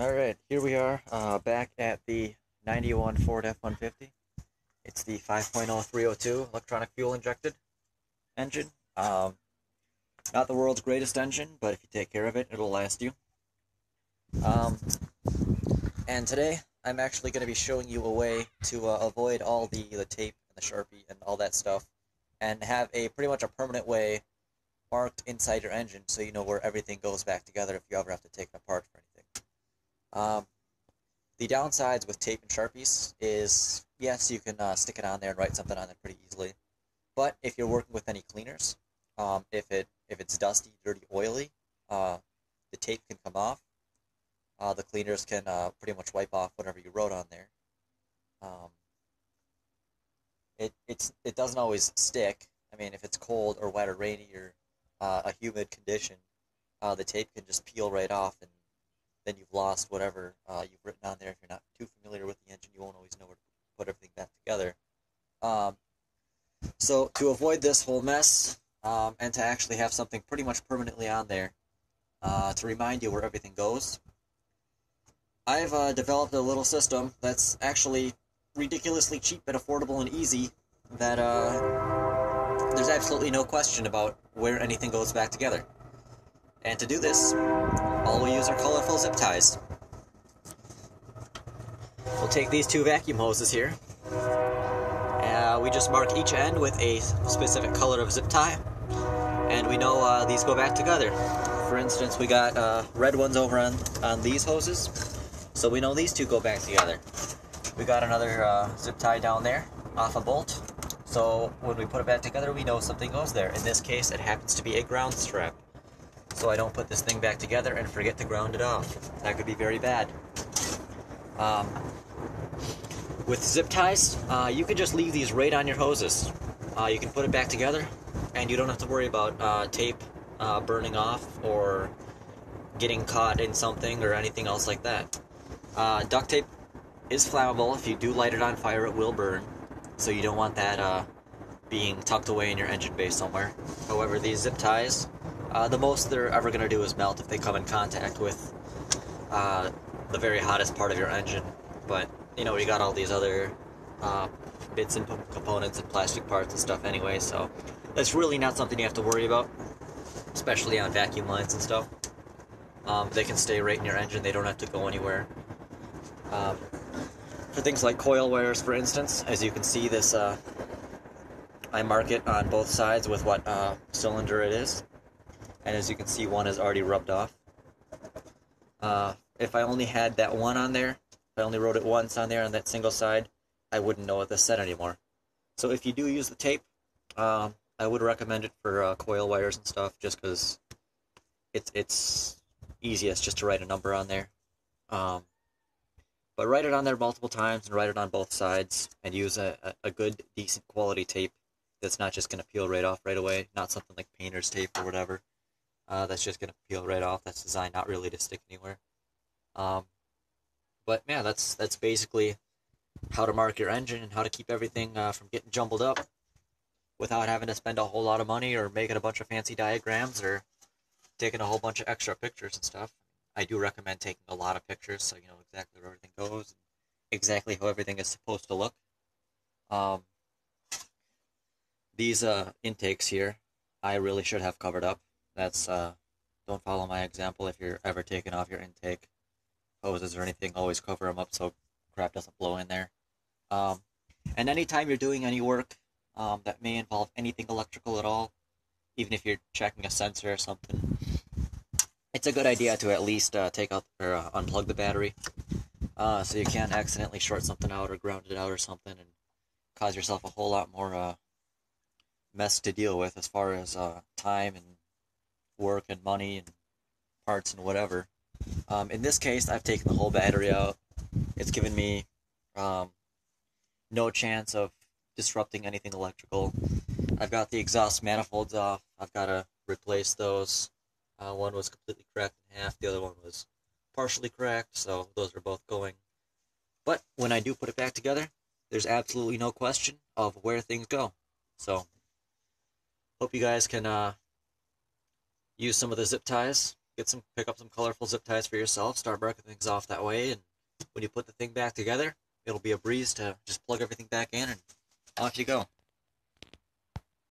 Alright, here we are, back at the 91 Ford F-150. It's the 5.0302 electronic fuel injected engine. Not the world's greatest engine, but if you take care of it, it'll last you. Um, and today, I'm actually going to be showing you a way to avoid all the tape and the Sharpie and all that stuff, and have a pretty much a permanent way marked inside your engine so you know where everything goes back together if you ever have to take it apart for anything. The downsides with tape and Sharpies is, yes, you can stick it on there and write something on it pretty easily. But if you're working with any cleaners, if it's dusty, dirty, oily, the tape can come off. The cleaners can pretty much wipe off whatever you wrote on there. Um, it doesn't always stick. I mean, if it's cold or wet or rainy or a humid condition, the tape can just peel right off, and then you've lost whatever you've written on there. If you're not too familiar with the engine, you won't always know where to put everything back together. So to avoid this whole mess, and to actually have something pretty much permanently on there to remind you where everything goes, I've developed a little system that's actually ridiculously cheap and affordable and easy, that there's absolutely no question about where anything goes back together. And to do this, all we use are colorful zip ties. We'll take these two vacuum hoses here. We just mark each end with a specific color of zip tie, and we know these go back together. For instance, we got red ones over on these hoses, so we know these two go back together. We got another zip tie down there off a bolt, so when we put it back together, we know something goes there. In this case, it happens to be a ground strap, so I don't put this thing back together and forget to ground it off. That could be very bad. With zip ties, you can just leave these right on your hoses. You can put it back together, and you don't have to worry about tape burning off or getting caught in something or anything else like that. Duct tape is flammable. If you do light it on fire, it will burn, so you don't want that being tucked away in your engine bay somewhere. However, these zip ties, the most they're ever going to do is melt if they come in contact with the very hottest part of your engine. But you know, you got all these other bits and components and plastic parts and stuff anyway, so that's really not something you have to worry about, especially on vacuum lines and stuff. They can stay right in your engine, they don't have to go anywhere. For things like coil wires, for instance, as you can see, this I mark it on both sides with what cylinder it is, and as you can see, one is already rubbed off. If I only had that one on there, if I only wrote it once on there on that single side, I wouldn't know what this said anymore. So if you do use the tape, I would recommend it for coil wires and stuff, just because it's easiest just to write a number on there. But write it on there multiple times and write it on both sides, and use a good, decent quality tape that's not just going to peel right off right away, not something like painter's tape or whatever. That's just going to peel right off. That's designed not really to stick anywhere. But yeah, that's basically how to mark your engine and how to keep everything from getting jumbled up without having to spend a whole lot of money or making a bunch of fancy diagrams or taking a whole bunch of extra pictures and stuff. I do recommend taking a lot of pictures so you know exactly where everything goes and exactly how everything is supposed to look. These intakes here, I really should have covered up. That's don't follow my example if you're ever taking off your intake hoses or anything. Always cover them up so crap doesn't blow in there. And anytime you're doing any work that may involve anything electrical at all, even if you're checking a sensor or something, it's a good idea to at least take out or unplug the battery, so you can't accidentally short something out or ground it out or something and cause yourself a whole lot more mess to deal with as far as time and work and money and parts and whatever. In this case, I've taken the whole battery out. It's given me no chance of disrupting anything electrical. I've got the exhaust manifolds off. I've got to replace those. One was completely cracked in half. The other one was partially cracked, so those are both going. But when I do put it back together, there's absolutely no question of where things go. So, hope you guys can use some of the zip ties. pick up some colorful zip ties for yourself, start marking things off that way, and when you put the thing back together, it'll be a breeze to just plug everything back in and off you go.